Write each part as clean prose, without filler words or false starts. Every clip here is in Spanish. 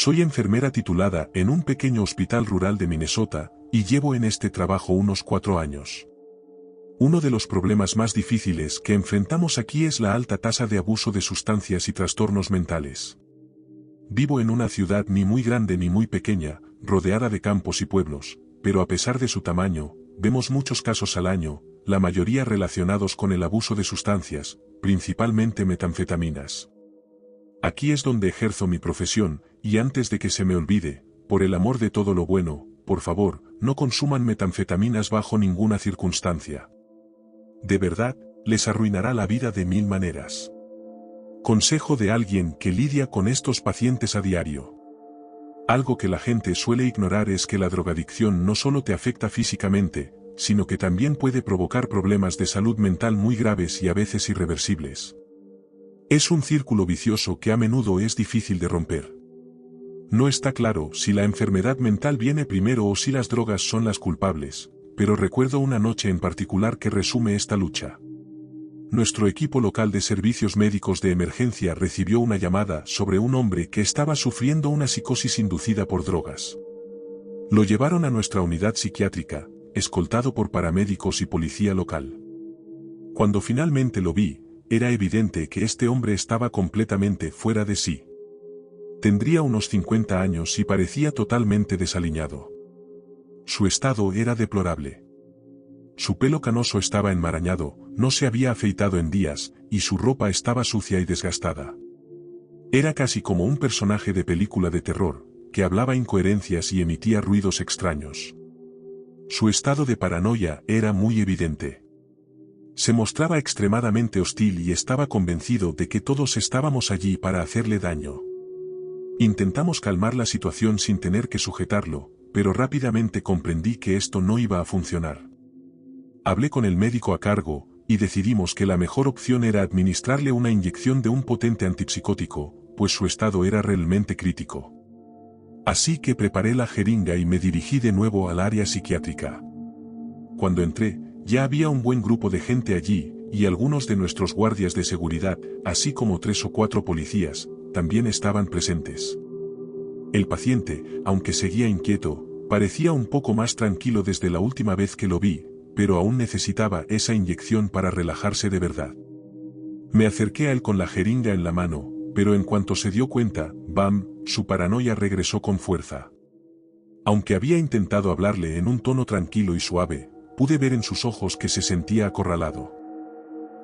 Soy enfermera titulada en un pequeño hospital rural de Minnesota, y llevo en este trabajo unos 4 años. Uno de los problemas más difíciles que enfrentamos aquí es la alta tasa de abuso de sustancias y trastornos mentales. Vivo en una ciudad ni muy grande ni muy pequeña, rodeada de campos y pueblos, pero a pesar de su tamaño, vemos muchos casos al año, la mayoría relacionados con el abuso de sustancias, principalmente metanfetaminas. Aquí es donde ejerzo mi profesión, y antes de que se me olvide, por el amor de todo lo bueno, por favor, no consuman metanfetaminas bajo ninguna circunstancia. De verdad, les arruinará la vida de 1000 maneras. Consejo de alguien que lidia con estos pacientes a diario. Algo que la gente suele ignorar es que la drogadicción no solo te afecta físicamente, sino que también puede provocar problemas de salud mental muy graves y a veces irreversibles. Es un círculo vicioso que a menudo es difícil de romper. No está claro si la enfermedad mental viene primero o si las drogas son las culpables, pero recuerdo una noche en particular que resume esta lucha. Nuestro equipo local de servicios médicos de emergencia recibió una llamada sobre un hombre que estaba sufriendo una psicosis inducida por drogas. Lo llevaron a nuestra unidad psiquiátrica, escoltado por paramédicos y policía local. Cuando finalmente lo vi, era evidente que este hombre estaba completamente fuera de sí. Tendría unos 50 años y parecía totalmente desaliñado. Su estado era deplorable. Su pelo canoso estaba enmarañado, no se había afeitado en días, y su ropa estaba sucia y desgastada. Era casi como un personaje de película de terror, que hablaba incoherencias y emitía ruidos extraños. Su estado de paranoia era muy evidente. Se mostraba extremadamente hostil y estaba convencido de que todos estábamos allí para hacerle daño. Intentamos calmar la situación sin tener que sujetarlo, pero rápidamente comprendí que esto no iba a funcionar. Hablé con el médico a cargo, y decidimos que la mejor opción era administrarle una inyección de un potente antipsicótico, pues su estado era realmente crítico. Así que preparé la jeringa y me dirigí de nuevo al área psiquiátrica. Cuando entré, ya había un buen grupo de gente allí, y algunos de nuestros guardias de seguridad, así como 3 o 4 policías, también estaban presentes. El paciente, aunque seguía inquieto, parecía un poco más tranquilo desde la última vez que lo vi, pero aún necesitaba esa inyección para relajarse de verdad. Me acerqué a él con la jeringa en la mano, pero en cuanto se dio cuenta, ¡bam!, su paranoia regresó con fuerza. Aunque había intentado hablarle en un tono tranquilo y suave, pude ver en sus ojos que se sentía acorralado.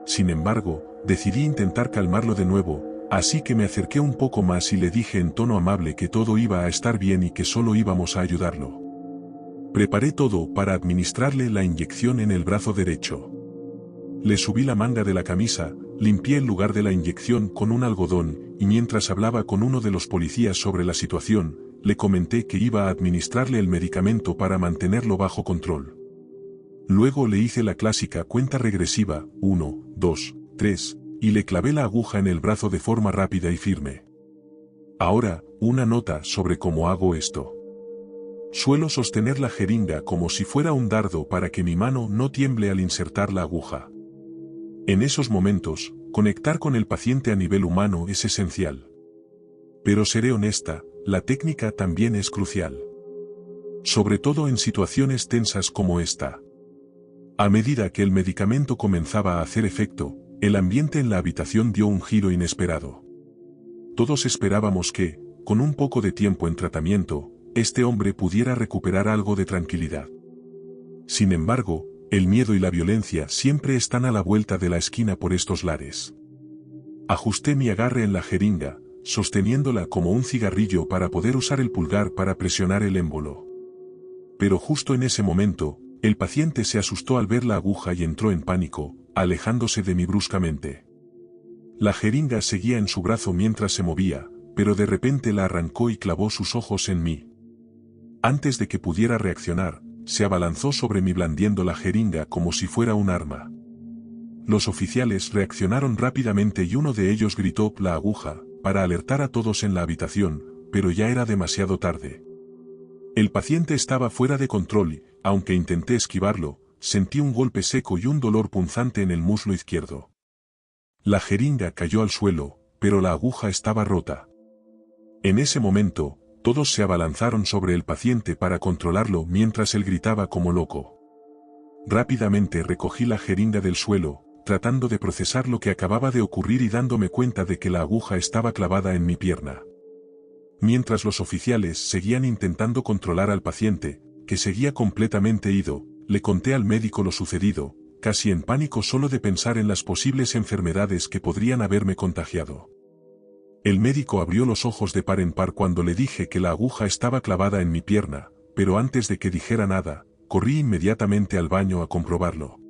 Sin embargo, decidí intentar calmarlo de nuevo, así que me acerqué un poco más y le dije en tono amable que todo iba a estar bien y que solo íbamos a ayudarlo. Preparé todo para administrarle la inyección en el brazo derecho. Le subí la manga de la camisa, limpié el lugar de la inyección con un algodón, y mientras hablaba con uno de los policías sobre la situación, le comenté que iba a administrarle el medicamento para mantenerlo bajo control. Luego le hice la clásica cuenta regresiva, 1, 2, 3, y le clavé la aguja en el brazo de forma rápida y firme. Ahora, una nota sobre cómo hago esto. Suelo sostener la jeringa como si fuera un dardo para que mi mano no tiemble al insertar la aguja. En esos momentos, conectar con el paciente a nivel humano es esencial. Pero seré honesta, la técnica también es crucial. Sobre todo en situaciones tensas como esta. A medida que el medicamento comenzaba a hacer efecto, el ambiente en la habitación dio un giro inesperado. Todos esperábamos que, con un poco de tiempo en tratamiento, este hombre pudiera recuperar algo de tranquilidad. Sin embargo, el miedo y la violencia siempre están a la vuelta de la esquina por estos lares. Ajusté mi agarre en la jeringa, sosteniéndola como un cigarrillo para poder usar el pulgar para presionar el émbolo. Pero justo en ese momento, el paciente se asustó al ver la aguja y entró en pánico, alejándose de mí bruscamente. La jeringa seguía en su brazo mientras se movía, pero de repente la arrancó y clavó sus ojos en mí. Antes de que pudiera reaccionar, se abalanzó sobre mí blandiendo la jeringa como si fuera un arma. Los oficiales reaccionaron rápidamente y uno de ellos gritó «la aguja», para alertar a todos en la habitación, pero ya era demasiado tarde. El paciente estaba fuera de control y, aunque intenté esquivarlo, sentí un golpe seco y un dolor punzante en el muslo izquierdo. La jeringa cayó al suelo, pero la aguja estaba rota. En ese momento, Todos se abalanzaron sobre el paciente para controlarlo mientras él gritaba como loco. Rápidamente recogí la jeringa del suelo, tratando de procesar lo que acababa de ocurrir y dándome cuenta de que la aguja estaba clavada en mi pierna. Mientras los oficiales seguían intentando controlar al paciente, que seguía completamente ido, le conté al médico lo sucedido, casi en pánico solo de pensar en las posibles enfermedades que podrían haberme contagiado. El médico abrió los ojos de par en par cuando le dije que la aguja estaba clavada en mi pierna, pero antes de que dijera nada, corrí inmediatamente al baño a comprobarlo.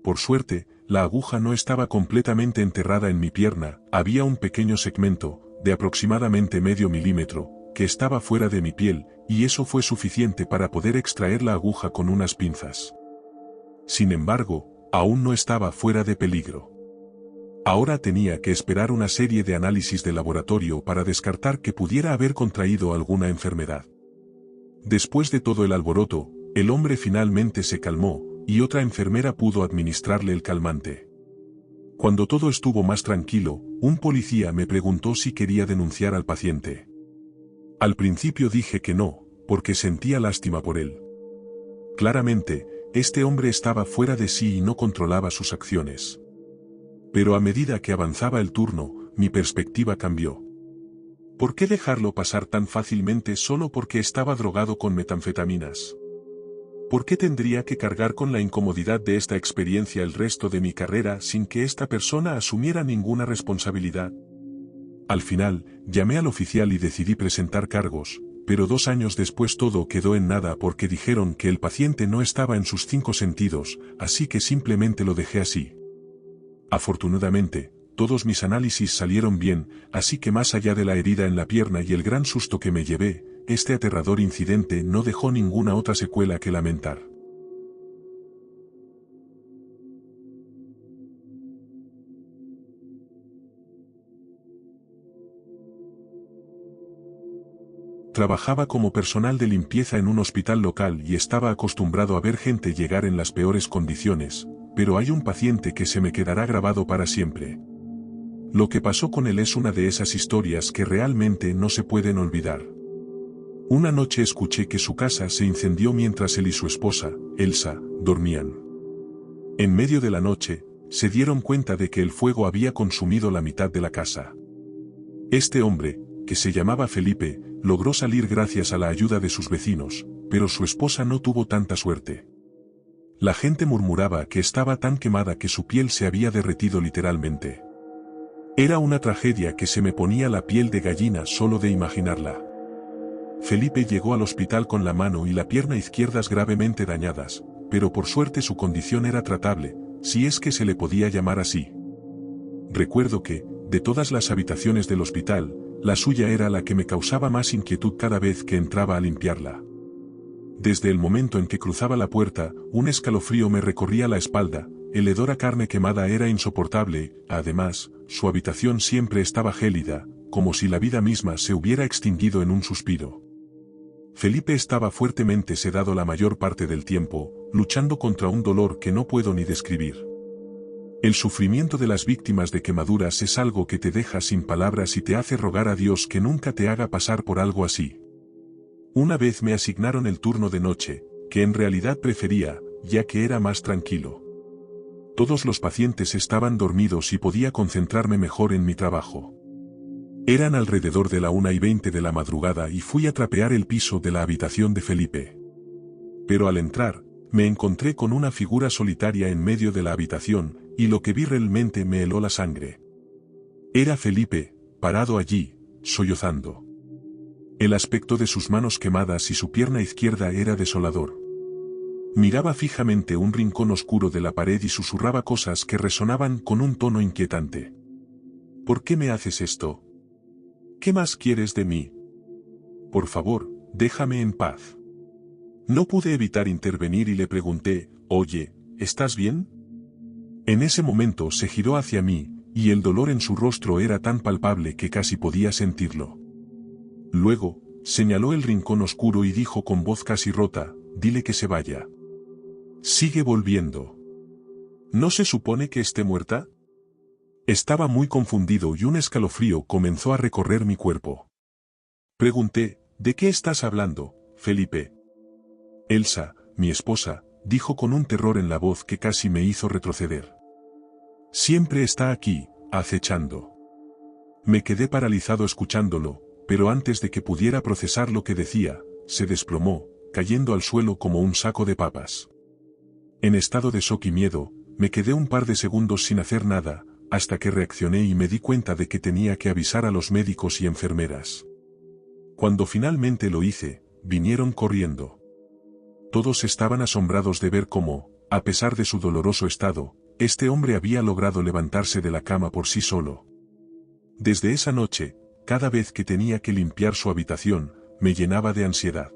Por suerte, la aguja no estaba completamente enterrada en mi pierna, había un pequeño segmento, de aproximadamente medio milímetro, que estaba fuera de mi piel, y eso fue suficiente para poder extraer la aguja con unas pinzas. Sin embargo, aún no estaba fuera de peligro. Ahora tenía que esperar una serie de análisis de laboratorio para descartar que pudiera haber contraído alguna enfermedad. Después de todo el alboroto, el hombre finalmente se calmó, y otra enfermera pudo administrarle el calmante. Cuando todo estuvo más tranquilo, un policía me preguntó si quería denunciar al paciente. Al principio dije que no, porque sentía lástima por él. Claramente, este hombre estaba fuera de sí y no controlaba sus acciones. Pero a medida que avanzaba el turno, mi perspectiva cambió. ¿Por qué dejarlo pasar tan fácilmente solo porque estaba drogado con metanfetaminas? ¿Por qué tendría que cargar con la incomodidad de esta experiencia el resto de mi carrera sin que esta persona asumiera ninguna responsabilidad? Al final, llamé al oficial y decidí presentar cargos, pero 2 años después todo quedó en nada porque dijeron que el paciente no estaba en sus 5 sentidos, así que simplemente lo dejé así. Afortunadamente, todos mis análisis salieron bien, así que más allá de la herida en la pierna y el gran susto que me llevé, este aterrador incidente no dejó ninguna otra secuela que lamentar. Trabajaba como personal de limpieza en un hospital local y estaba acostumbrado a ver gente llegar en las peores condiciones, pero hay un paciente que se me quedará grabado para siempre. Lo que pasó con él es una de esas historias que realmente no se pueden olvidar. Una noche escuché que su casa se incendió mientras él y su esposa, Elsa, dormían. En medio de la noche, se dieron cuenta de que el fuego había consumido la mitad de la casa. Este hombre, que se llamaba Felipe, logró salir gracias a la ayuda de sus vecinos, pero su esposa no tuvo tanta suerte. La gente murmuraba que estaba tan quemada que su piel se había derretido literalmente. Era una tragedia que se me ponía la piel de gallina solo de imaginarla. Felipe llegó al hospital con la mano y la pierna izquierdas gravemente dañadas, pero por suerte su condición era tratable, si es que se le podía llamar así. Recuerdo que, de todas las habitaciones del hospital, la suya era la que me causaba más inquietud cada vez que entraba a limpiarla. Desde el momento en que cruzaba la puerta, un escalofrío me recorría la espalda, el hedor a carne quemada era insoportable, además, su habitación siempre estaba gélida, como si la vida misma se hubiera extinguido en un suspiro. Felipe estaba fuertemente sedado la mayor parte del tiempo, luchando contra un dolor que no puedo ni describir. El sufrimiento de las víctimas de quemaduras es algo que te deja sin palabras y te hace rogar a Dios que nunca te haga pasar por algo así. Una vez me asignaron el turno de noche, que en realidad prefería, ya que era más tranquilo. Todos los pacientes estaban dormidos y podía concentrarme mejor en mi trabajo. Eran alrededor de la 1:20 de la madrugada y fui a trapear el piso de la habitación de Felipe. Pero al entrar, me encontré con una figura solitaria en medio de la habitación, y lo que vi realmente me heló la sangre. Era Felipe, parado allí, sollozando. El aspecto de sus manos quemadas y su pierna izquierda era desolador. Miraba fijamente un rincón oscuro de la pared y susurraba cosas que resonaban con un tono inquietante. ¿Por qué me haces esto? ¿Qué más quieres de mí? Por favor, déjame en paz. No pude evitar intervenir y le pregunté, oye, ¿estás bien? En ese momento se giró hacia mí, y el dolor en su rostro era tan palpable que casi podía sentirlo. Luego, señaló el rincón oscuro y dijo con voz casi rota, dile que se vaya. Sigue volviendo. ¿No se supone que esté muerta? Estaba muy confundido y un escalofrío comenzó a recorrer mi cuerpo. Pregunté, ¿De qué estás hablando, Felipe? Elsa, mi esposa, dijo con un terror en la voz que casi me hizo retroceder. Siempre está aquí, acechando. Me quedé paralizado escuchándolo, pero antes de que pudiera procesar lo que decía, se desplomó, cayendo al suelo como un saco de papas. En estado de shock y miedo, me quedé un par de segundos sin hacer nada, hasta que reaccioné y me di cuenta de que tenía que avisar a los médicos y enfermeras. Cuando finalmente lo hice, vinieron corriendo. Todos estaban asombrados de ver cómo, a pesar de su doloroso estado, este hombre había logrado levantarse de la cama por sí solo. Desde esa noche, cada vez que tenía que limpiar su habitación, me llenaba de ansiedad.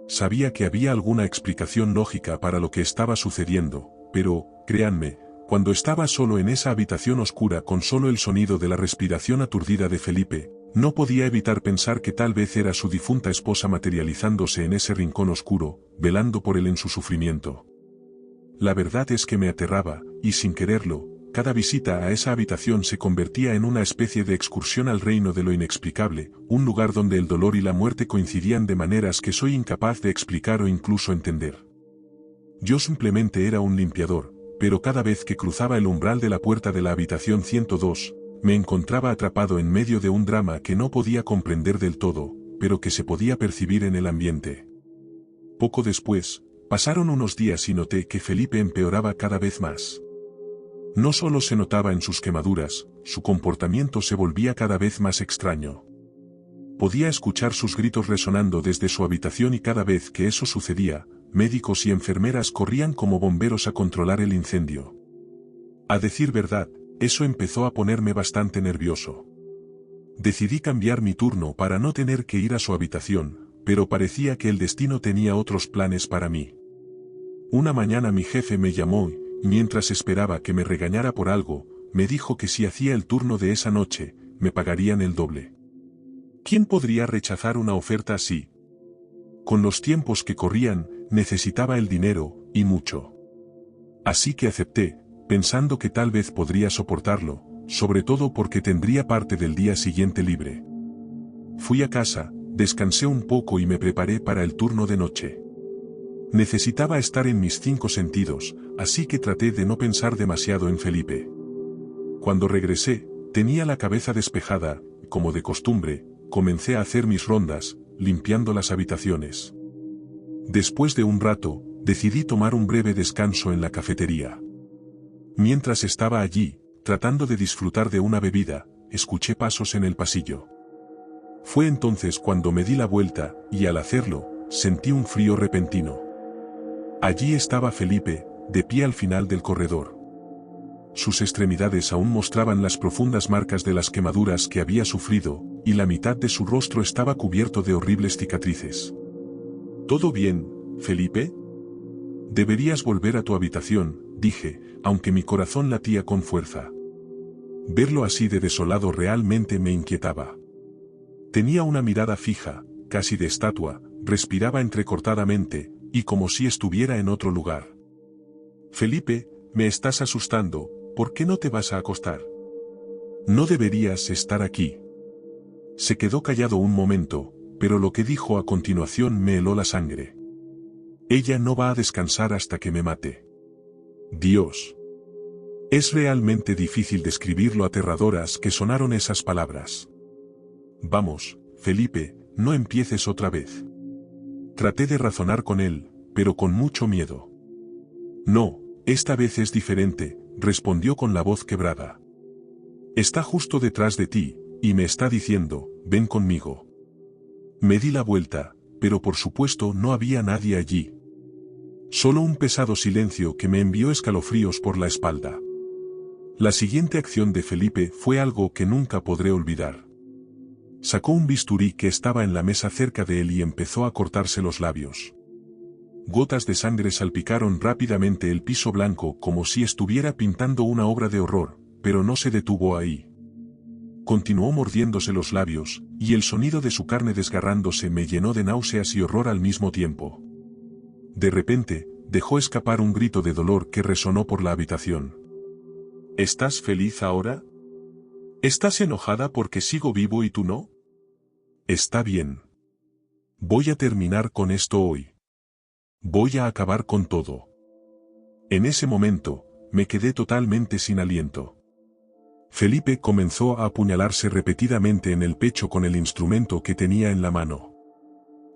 Sabía que había alguna explicación lógica para lo que estaba sucediendo, pero, créanme, cuando estaba solo en esa habitación oscura con solo el sonido de la respiración aturdida de Felipe, no podía evitar pensar que tal vez era su difunta esposa materializándose en ese rincón oscuro, velando por él en su sufrimiento. La verdad es que me aterraba, y sin quererlo, cada visita a esa habitación se convertía en una especie de excursión al reino de lo inexplicable, un lugar donde el dolor y la muerte coincidían de maneras que soy incapaz de explicar o incluso entender. Yo simplemente era un limpiador, pero cada vez que cruzaba el umbral de la puerta de la habitación 102, me encontraba atrapado en medio de un drama que no podía comprender del todo, pero que se podía percibir en el ambiente. Poco después, pasaron unos días y noté que Felipe empeoraba cada vez más. No solo se notaba en sus quemaduras, su comportamiento se volvía cada vez más extraño. Podía escuchar sus gritos resonando desde su habitación y cada vez que eso sucedía, médicos y enfermeras corrían como bomberos a controlar el incendio. A decir verdad, eso empezó a ponerme bastante nervioso. Decidí cambiar mi turno para no tener que ir a su habitación, pero parecía que el destino tenía otros planes para mí. Una mañana mi jefe me llamó y, mientras esperaba que me regañara por algo, me dijo que si hacía el turno de esa noche, me pagarían el doble. ¿Quién podría rechazar una oferta así? Con los tiempos que corrían, necesitaba el dinero, y mucho. Así que acepté, pensando que tal vez podría soportarlo, sobre todo porque tendría parte del día siguiente libre. Fui a casa, descansé un poco y me preparé para el turno de noche. Necesitaba estar en mis 5 sentidos, así que traté de no pensar demasiado en Felipe. Cuando regresé, tenía la cabeza despejada, como de costumbre, comencé a hacer mis rondas, limpiando las habitaciones. Después de un rato, decidí tomar un breve descanso en la cafetería. Mientras estaba allí, tratando de disfrutar de una bebida, escuché pasos en el pasillo. Fue entonces cuando me di la vuelta, y al hacerlo, sentí un frío repentino. Allí estaba Felipe, de pie al final del corredor. Sus extremidades aún mostraban las profundas marcas de las quemaduras que había sufrido, y la mitad de su rostro estaba cubierto de horribles cicatrices. ¿Todo bien, Felipe? Deberías volver a tu habitación, dije, aunque mi corazón latía con fuerza. Verlo así de desolado realmente me inquietaba. Tenía una mirada fija, casi de estatua, respiraba entrecortadamente, y como si estuviera en otro lugar. Felipe, me estás asustando, ¿por qué no te vas a acostar? No deberías estar aquí. Se quedó callado un momento, pero lo que dijo a continuación me heló la sangre. Ella no va a descansar hasta que me mate. Dios. Es realmente difícil describir lo aterradoras que sonaron esas palabras. Vamos, Felipe, no empieces otra vez. Traté de razonar con él, pero con mucho miedo. No, esta vez es diferente, respondió con la voz quebrada. Está justo detrás de ti, y me está diciendo, ven conmigo. Me di la vuelta, pero por supuesto no había nadie allí. Solo un pesado silencio que me envió escalofríos por la espalda. La siguiente acción de Felipe fue algo que nunca podré olvidar. Sacó un bisturí que estaba en la mesa cerca de él y empezó a cortarse los labios. Gotas de sangre salpicaron rápidamente el piso blanco como si estuviera pintando una obra de horror, pero no se detuvo ahí. Continuó mordiéndose los labios, y el sonido de su carne desgarrándose me llenó de náuseas y horror al mismo tiempo. De repente, dejó escapar un grito de dolor que resonó por la habitación. ¿Estás feliz ahora? ¿Estás enojada porque sigo vivo y tú no? Está bien. Voy a terminar con esto hoy. Voy a acabar con todo. En ese momento, me quedé totalmente sin aliento. Felipe comenzó a apuñalarse repetidamente en el pecho con el instrumento que tenía en la mano.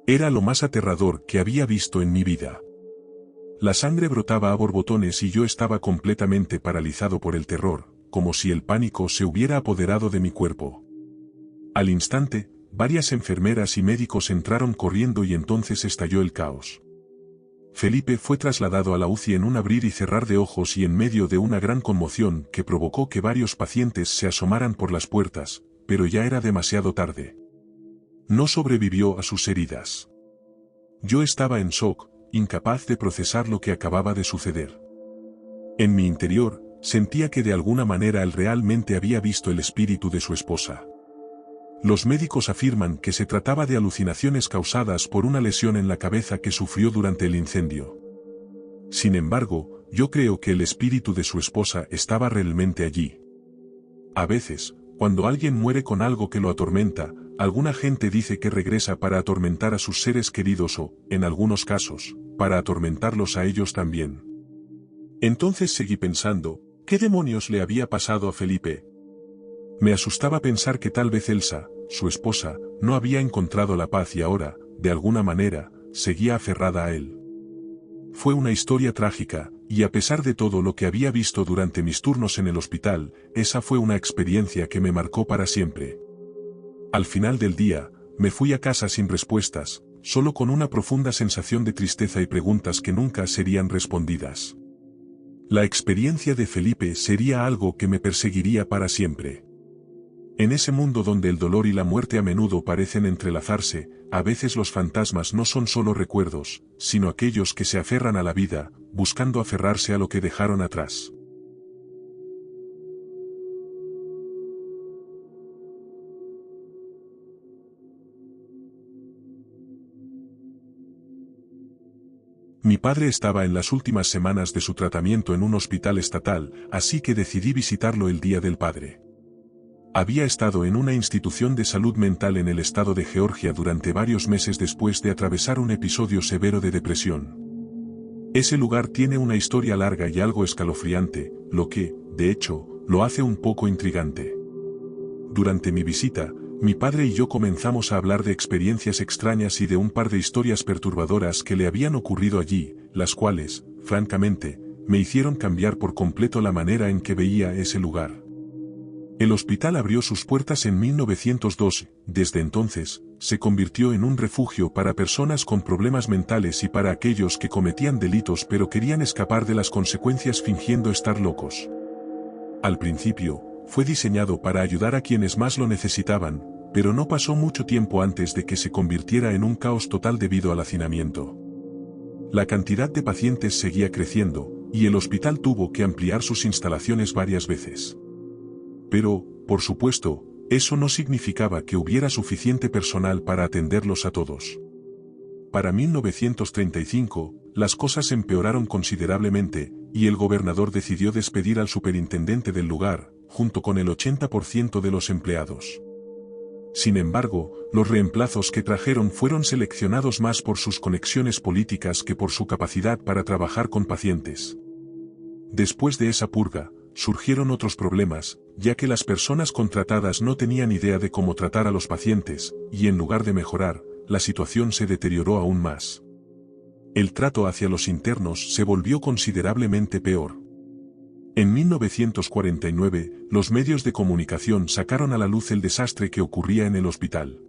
Era lo más aterrador que había visto en mi vida. La sangre brotaba a borbotones y yo estaba completamente paralizado por el terror, como si el pánico se hubiera apoderado de mi cuerpo. Al instante, varias enfermeras y médicos entraron corriendo y entonces estalló el caos. Felipe fue trasladado a la UCI en un abrir y cerrar de ojos y en medio de una gran conmoción que provocó que varios pacientes se asomaran por las puertas, pero ya era demasiado tarde. No sobrevivió a sus heridas. Yo estaba en shock, incapaz de procesar lo que acababa de suceder. En mi interior, sentía que de alguna manera él realmente había visto el espíritu de su esposa. Los médicos afirman que se trataba de alucinaciones causadas por una lesión en la cabeza que sufrió durante el incendio. Sin embargo, yo creo que el espíritu de su esposa estaba realmente allí. A veces, cuando alguien muere con algo que lo atormenta, alguna gente dice que regresa para atormentar a sus seres queridos o, en algunos casos, para atormentarlos a ellos también. Entonces seguí pensando, ¿qué demonios le había pasado a Felipe? Me asustaba pensar que tal vez Elsa, su esposa, no había encontrado la paz y ahora, de alguna manera, seguía aferrada a él. Fue una historia trágica, y a pesar de todo lo que había visto durante mis turnos en el hospital, esa fue una experiencia que me marcó para siempre. Al final del día, me fui a casa sin respuestas, solo con una profunda sensación de tristeza y preguntas que nunca serían respondidas. La experiencia de Felipe sería algo que me perseguiría para siempre. En ese mundo donde el dolor y la muerte a menudo parecen entrelazarse, a veces los fantasmas no son solo recuerdos, sino aquellos que se aferran a la vida, buscando aferrarse a lo que dejaron atrás. Mi padre estaba en las últimas semanas de su tratamiento en un hospital estatal, así que decidí visitarlo el Día del Padre. Había estado en una institución de salud mental en el estado de Georgia durante varios meses después de atravesar un episodio severo de depresión. Ese lugar tiene una historia larga y algo escalofriante, lo que, de hecho, lo hace un poco intrigante. Durante mi visita, mi padre y yo comenzamos a hablar de experiencias extrañas y de un par de historias perturbadoras que le habían ocurrido allí, las cuales, francamente, me hicieron cambiar por completo la manera en que veía ese lugar. El hospital abrió sus puertas en 1912, desde entonces, se convirtió en un refugio para personas con problemas mentales y para aquellos que cometían delitos pero querían escapar de las consecuencias fingiendo estar locos. Al principio, fue diseñado para ayudar a quienes más lo necesitaban, pero no pasó mucho tiempo antes de que se convirtiera en un caos total debido al hacinamiento. La cantidad de pacientes seguía creciendo, y el hospital tuvo que ampliar sus instalaciones varias veces. Pero, por supuesto, eso no significaba que hubiera suficiente personal para atenderlos a todos. Para 1935, las cosas empeoraron considerablemente, y el gobernador decidió despedir al superintendente del lugar, junto con el 80% de los empleados. Sin embargo, los reemplazos que trajeron fueron seleccionados más por sus conexiones políticas que por su capacidad para trabajar con pacientes. Después de esa purga, surgieron otros problemas, ya que las personas contratadas no tenían idea de cómo tratar a los pacientes, y en lugar de mejorar, la situación se deterioró aún más. El trato hacia los internos se volvió considerablemente peor. En 1949, los medios de comunicación sacaron a la luz el desastre que ocurría en el hospital.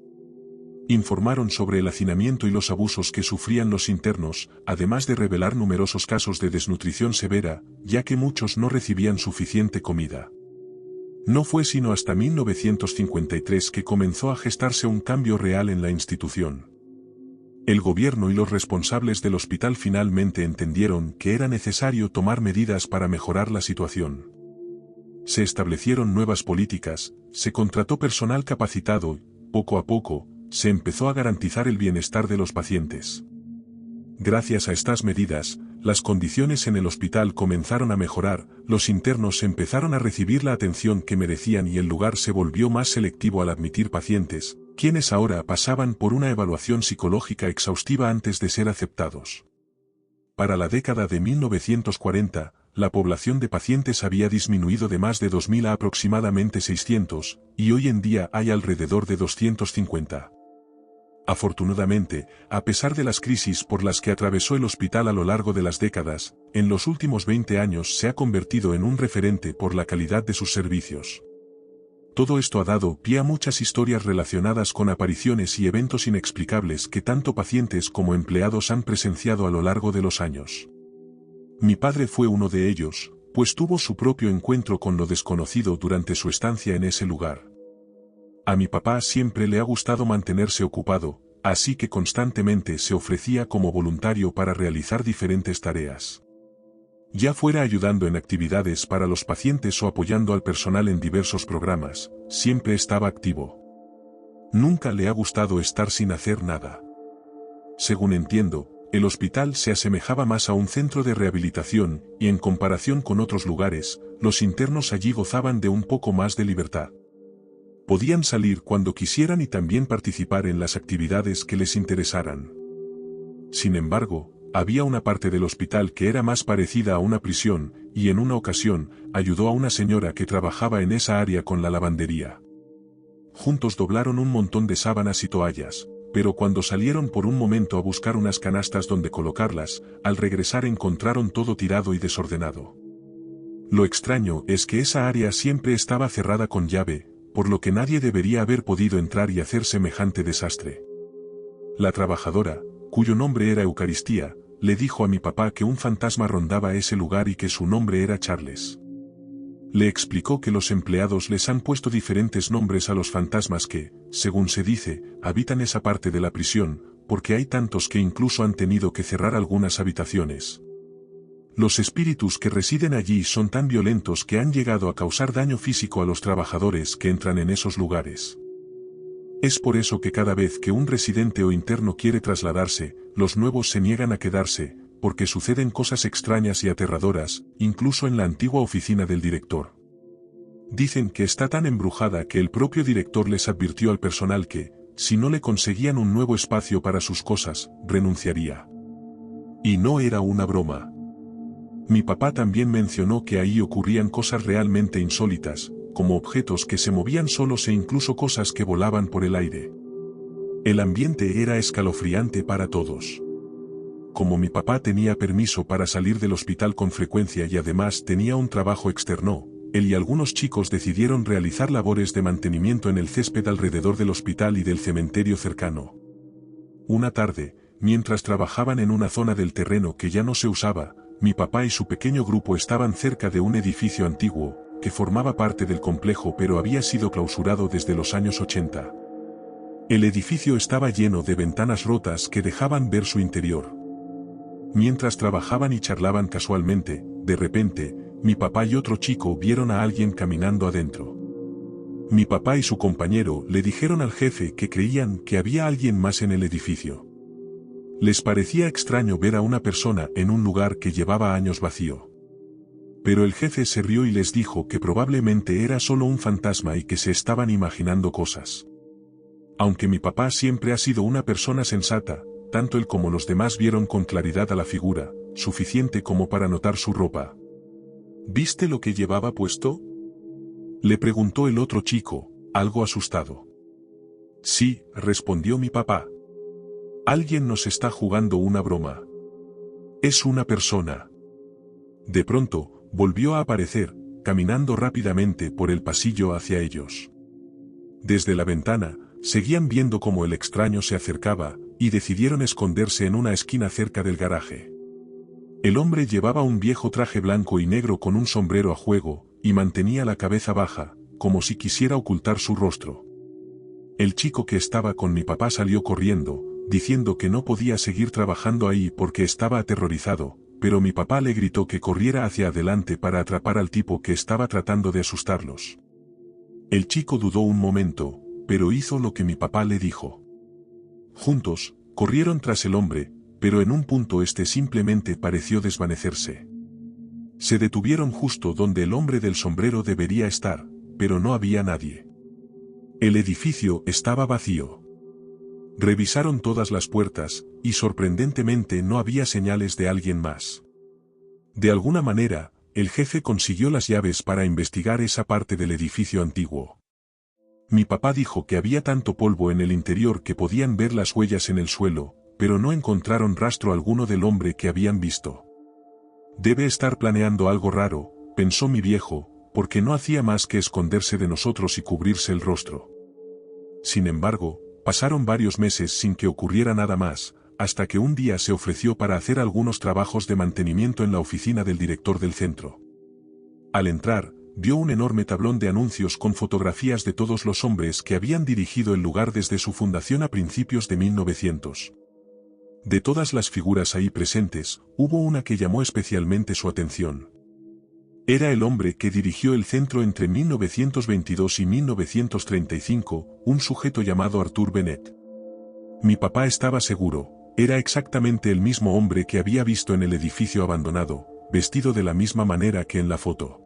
Informaron sobre el hacinamiento y los abusos que sufrían los internos, además de revelar numerosos casos de desnutrición severa, ya que muchos no recibían suficiente comida. No fue sino hasta 1953 que comenzó a gestarse un cambio real en la institución. El gobierno y los responsables del hospital finalmente entendieron que era necesario tomar medidas para mejorar la situación. Se establecieron nuevas políticas, se contrató personal capacitado y, poco a poco, se empezó a garantizar el bienestar de los pacientes. Gracias a estas medidas, las condiciones en el hospital comenzaron a mejorar, los internos empezaron a recibir la atención que merecían y el lugar se volvió más selectivo al admitir pacientes, quienes ahora pasaban por una evaluación psicológica exhaustiva antes de ser aceptados. Para la década de 1940, la población de pacientes había disminuido de más de 2.000 a aproximadamente 600, y hoy en día hay alrededor de 250. Afortunadamente, a pesar de las crisis por las que atravesó el hospital a lo largo de las décadas, en los últimos 20 años se ha convertido en un referente por la calidad de sus servicios. Todo esto ha dado pie a muchas historias relacionadas con apariciones y eventos inexplicables que tanto pacientes como empleados han presenciado a lo largo de los años. Mi padre fue uno de ellos, pues tuvo su propio encuentro con lo desconocido durante su estancia en ese lugar. A mi papá siempre le ha gustado mantenerse ocupado, así que constantemente se ofrecía como voluntario para realizar diferentes tareas. Ya fuera ayudando en actividades para los pacientes o apoyando al personal en diversos programas, siempre estaba activo. Nunca le ha gustado estar sin hacer nada. Según entiendo, el hospital se asemejaba más a un centro de rehabilitación, y en comparación con otros lugares, los internos allí gozaban de un poco más de libertad. Podían salir cuando quisieran y también participar en las actividades que les interesaran. Sin embargo, había una parte del hospital que era más parecida a una prisión, y en una ocasión, ayudó a una señora que trabajaba en esa área con la lavandería. Juntos doblaron un montón de sábanas y toallas, pero cuando salieron por un momento a buscar unas canastas donde colocarlas, al regresar encontraron todo tirado y desordenado. Lo extraño es que esa área siempre estaba cerrada con llave, por lo que nadie debería haber podido entrar y hacer semejante desastre. La trabajadora, cuyo nombre era Eucaristía, le dijo a mi papá que un fantasma rondaba ese lugar y que su nombre era Charles. Le explicó que los empleados les han puesto diferentes nombres a los fantasmas que, según se dice, habitan esa parte de la prisión, porque hay tantos que incluso han tenido que cerrar algunas habitaciones. Los espíritus que residen allí son tan violentos que han llegado a causar daño físico a los trabajadores que entran en esos lugares. Es por eso que cada vez que un residente o interno quiere trasladarse, los nuevos se niegan a quedarse, porque suceden cosas extrañas y aterradoras, incluso en la antigua oficina del director. Dicen que está tan embrujada que el propio director les advirtió al personal que, si no le conseguían un nuevo espacio para sus cosas, renunciaría. Y no era una broma. Mi papá también mencionó que ahí ocurrían cosas realmente insólitas, como objetos que se movían solos e incluso cosas que volaban por el aire. El ambiente era escalofriante para todos. Como mi papá tenía permiso para salir del hospital con frecuencia y además tenía un trabajo externo, él y algunos chicos decidieron realizar labores de mantenimiento en el césped alrededor del hospital y del cementerio cercano. Una tarde, mientras trabajaban en una zona del terreno que ya no se usaba, mi papá y su pequeño grupo estaban cerca de un edificio antiguo, que formaba parte del complejo pero había sido clausurado desde los años 80. El edificio estaba lleno de ventanas rotas que dejaban ver su interior. Mientras trabajaban y charlaban casualmente, de repente, mi papá y otro chico vieron a alguien caminando adentro. Mi papá y su compañero le dijeron al jefe que creían que había alguien más en el edificio. Les parecía extraño ver a una persona en un lugar que llevaba años vacío. Pero el jefe se rió y les dijo que probablemente era solo un fantasma y que se estaban imaginando cosas. Aunque mi papá siempre ha sido una persona sensata, tanto él como los demás vieron con claridad a la figura, suficiente como para notar su ropa. ¿Viste lo que llevaba puesto?, le preguntó el otro chico, algo asustado. Sí, respondió mi papá. Alguien nos está jugando una broma. Es una persona. De pronto, volvió a aparecer, caminando rápidamente por el pasillo hacia ellos. Desde la ventana, seguían viendo cómo el extraño se acercaba, y decidieron esconderse en una esquina cerca del garaje. El hombre llevaba un viejo traje blanco y negro con un sombrero a juego, y mantenía la cabeza baja, como si quisiera ocultar su rostro. El chico que estaba con mi papá salió corriendo, diciendo que no podía seguir trabajando ahí porque estaba aterrorizado, pero mi papá le gritó que corriera hacia adelante para atrapar al tipo que estaba tratando de asustarlos. El chico dudó un momento, pero hizo lo que mi papá le dijo. Juntos, corrieron tras el hombre, pero en un punto este simplemente pareció desvanecerse. Se detuvieron justo donde el hombre del sombrero debería estar, pero no había nadie. El edificio estaba vacío. Revisaron todas las puertas, y sorprendentemente no había señales de alguien más. De alguna manera, el jefe consiguió las llaves para investigar esa parte del edificio antiguo. Mi papá dijo que había tanto polvo en el interior que podían ver las huellas en el suelo, pero no encontraron rastro alguno del hombre que habían visto. Debe estar planeando algo raro, pensó mi viejo, porque no hacía más que esconderse de nosotros y cubrirse el rostro. Sin embargo, pasaron varios meses sin que ocurriera nada más, hasta que un día se ofreció para hacer algunos trabajos de mantenimiento en la oficina del director del centro. Al entrar, vio un enorme tablón de anuncios con fotografías de todos los hombres que habían dirigido el lugar desde su fundación a principios de 1900. De todas las figuras ahí presentes, hubo una que llamó especialmente su atención. Era el hombre que dirigió el centro entre 1922 y 1935, un sujeto llamado Arthur Bennett. Mi papá estaba seguro, era exactamente el mismo hombre que había visto en el edificio abandonado, vestido de la misma manera que en la foto.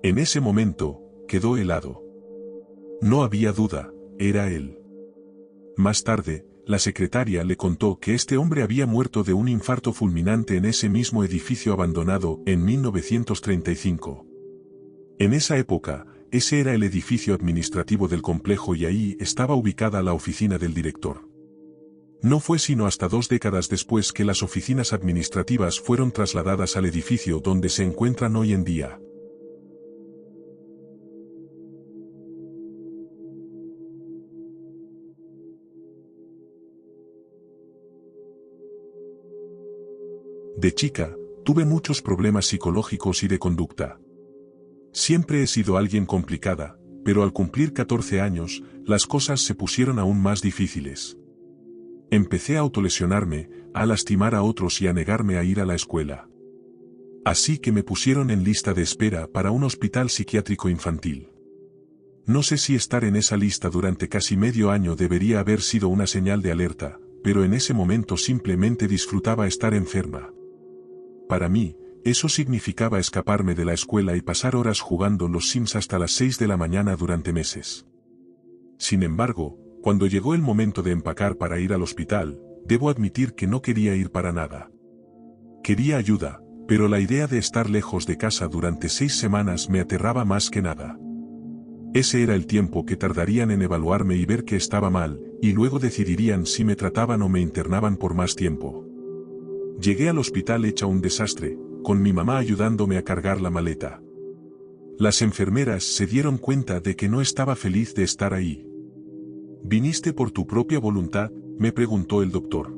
En ese momento, quedó helado. No había duda, era él. Más tarde, la secretaria le contó que este hombre había muerto de un infarto fulminante en ese mismo edificio abandonado en 1935. En esa época, ese era el edificio administrativo del complejo y ahí estaba ubicada la oficina del director. No fue sino hasta 2 décadas después que las oficinas administrativas fueron trasladadas al edificio donde se encuentran hoy en día. De chica, tuve muchos problemas psicológicos y de conducta. Siempre he sido alguien complicada, pero al cumplir 14 años, las cosas se pusieron aún más difíciles. Empecé a autolesionarme, a lastimar a otros y a negarme a ir a la escuela. Así que me pusieron en lista de espera para un hospital psiquiátrico infantil. No sé si estar en esa lista durante casi medio año debería haber sido una señal de alerta, pero en ese momento simplemente disfrutaba estar enferma. Para mí, eso significaba escaparme de la escuela y pasar horas jugando los Sims hasta las 6 de la mañana durante meses. Sin embargo, cuando llegó el momento de empacar para ir al hospital, debo admitir que no quería ir para nada. Quería ayuda, pero la idea de estar lejos de casa durante 6 semanas me aterraba más que nada. Ese era el tiempo que tardarían en evaluarme y ver que estaba mal, y luego decidirían si me trataban o me internaban por más tiempo. Llegué al hospital hecha un desastre, con mi mamá ayudándome a cargar la maleta. Las enfermeras se dieron cuenta de que no estaba feliz de estar ahí. ¿Viniste por tu propia voluntad?, me preguntó el doctor.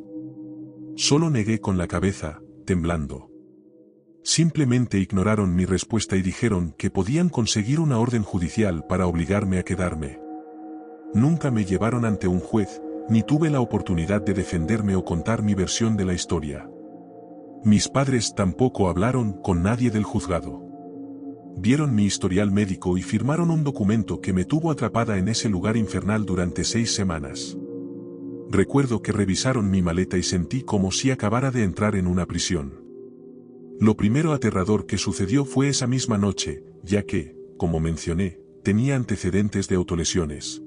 Solo negué con la cabeza, temblando. Simplemente ignoraron mi respuesta y dijeron que podían conseguir una orden judicial para obligarme a quedarme. Nunca me llevaron ante un juez, ni tuve la oportunidad de defenderme o contar mi versión de la historia. Mis padres tampoco hablaron con nadie del juzgado. Vieron mi historial médico y firmaron un documento que me tuvo atrapada en ese lugar infernal durante 6 semanas. Recuerdo que revisaron mi maleta y sentí como si acabara de entrar en una prisión. Lo primero aterrador que sucedió fue esa misma noche, ya que, como mencioné, tenía antecedentes de autolesiones.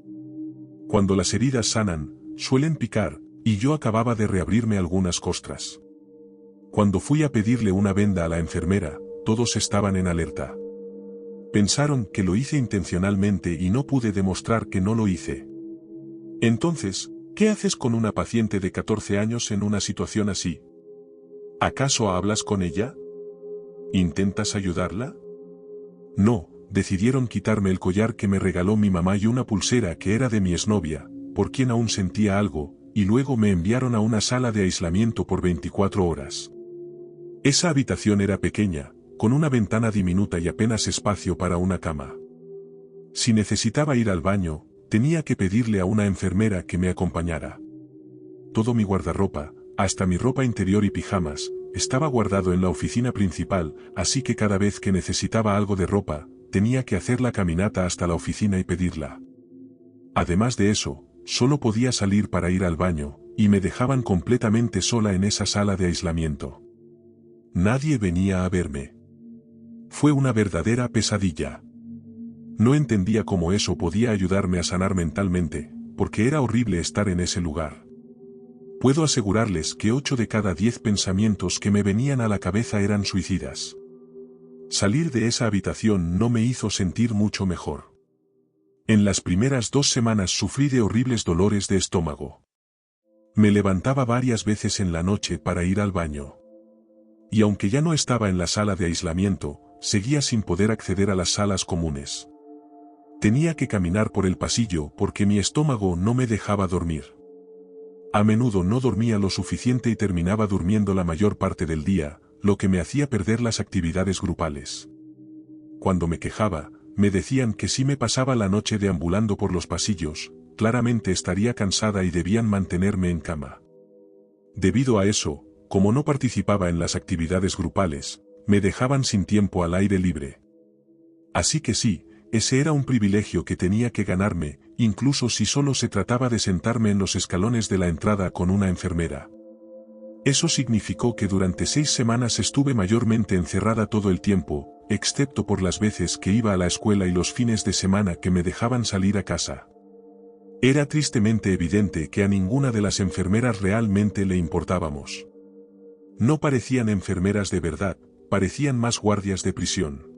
Cuando las heridas sanan, suelen picar, y yo acababa de reabrirme algunas costras. Cuando fui a pedirle una venda a la enfermera, todos estaban en alerta. Pensaron que lo hice intencionalmente y no pude demostrar que no lo hice. Entonces, ¿qué haces con una paciente de 14 años en una situación así? ¿Acaso hablas con ella? ¿Intentas ayudarla? No, decidieron quitarme el collar que me regaló mi mamá y una pulsera que era de mi exnovia, por quien aún sentía algo, y luego me enviaron a una sala de aislamiento por 24 horas. Esa habitación era pequeña, con una ventana diminuta y apenas espacio para una cama. Si necesitaba ir al baño, tenía que pedirle a una enfermera que me acompañara. Todo mi guardarropa, hasta mi ropa interior y pijamas, estaba guardado en la oficina principal, así que cada vez que necesitaba algo de ropa, tenía que hacer la caminata hasta la oficina y pedirla. Además de eso, solo podía salir para ir al baño, y me dejaban completamente sola en esa sala de aislamiento. Nadie venía a verme. Fue una verdadera pesadilla. No entendía cómo eso podía ayudarme a sanar mentalmente, porque era horrible estar en ese lugar. Puedo asegurarles que 8 de cada 10 pensamientos que me venían a la cabeza eran suicidas. Salir de esa habitación no me hizo sentir mucho mejor. En las primeras 2 semanas sufrí de horribles dolores de estómago. Me levantaba varias veces en la noche para ir al baño. Y aunque ya no estaba en la sala de aislamiento, seguía sin poder acceder a las salas comunes. Tenía que caminar por el pasillo porque mi estómago no me dejaba dormir. A menudo no dormía lo suficiente y terminaba durmiendo la mayor parte del día, lo que me hacía perder las actividades grupales. Cuando me quejaba, me decían que si me pasaba la noche deambulando por los pasillos, claramente estaría cansada y debían mantenerme en cama. Debido a eso, como no participaba en las actividades grupales, me dejaban sin tiempo al aire libre. Así que sí, ese era un privilegio que tenía que ganarme, incluso si solo se trataba de sentarme en los escalones de la entrada con una enfermera. Eso significó que durante 6 semanas estuve mayormente encerrada todo el tiempo, excepto por las veces que iba a la escuela y los fines de semana que me dejaban salir a casa. Era tristemente evidente que a ninguna de las enfermeras realmente le importábamos. No parecían enfermeras de verdad, parecían más guardias de prisión.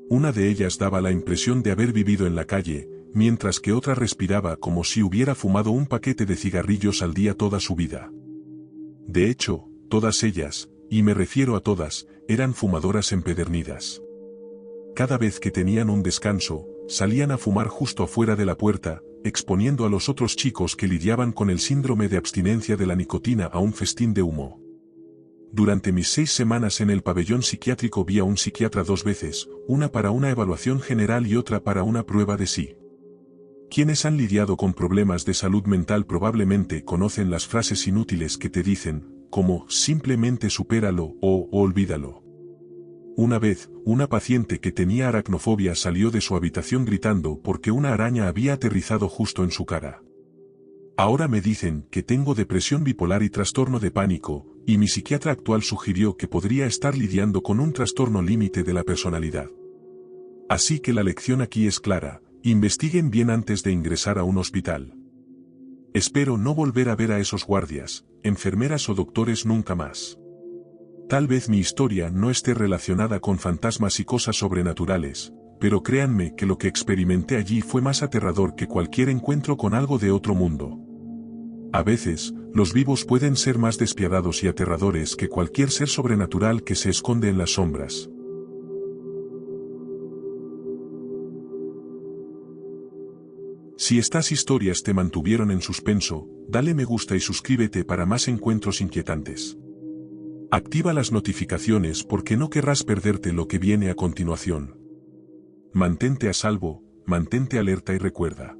Una de ellas daba la impresión de haber vivido en la calle, mientras que otra respiraba como si hubiera fumado un paquete de cigarrillos al día toda su vida. De hecho, todas ellas, y me refiero a todas, eran fumadoras empedernidas. Cada vez que tenían un descanso, salían a fumar justo afuera de la puerta, exponiendo a los otros chicos que lidiaban con el síndrome de abstinencia de la nicotina a un festín de humo. Durante mis 6 semanas en el pabellón psiquiátrico vi a un psiquiatra 2 veces, una para una evaluación general y otra para una prueba de sí. Quienes han lidiado con problemas de salud mental probablemente conocen las frases inútiles que te dicen, como simplemente supéralo o olvídalo. Una vez, una paciente que tenía aracnofobia salió de su habitación gritando porque una araña había aterrizado justo en su cara. Ahora me dicen que tengo depresión bipolar y trastorno de pánico, y mi psiquiatra actual sugirió que podría estar lidiando con un trastorno límite de la personalidad. Así que la lección aquí es clara, investiguen bien antes de ingresar a un hospital. Espero no volver a ver a esos guardias, enfermeras o doctores nunca más. Tal vez mi historia no esté relacionada con fantasmas y cosas sobrenaturales, pero créanme que lo que experimenté allí fue más aterrador que cualquier encuentro con algo de otro mundo. A veces, los vivos pueden ser más despiadados y aterradores que cualquier ser sobrenatural que se esconde en las sombras. Si estas historias te mantuvieron en suspenso, dale me gusta y suscríbete para más encuentros inquietantes. Activa las notificaciones porque no querrás perderte lo que viene a continuación. Mantente a salvo, mantente alerta y recuerda.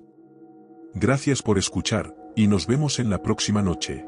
Gracias por escuchar, y nos vemos en la próxima noche.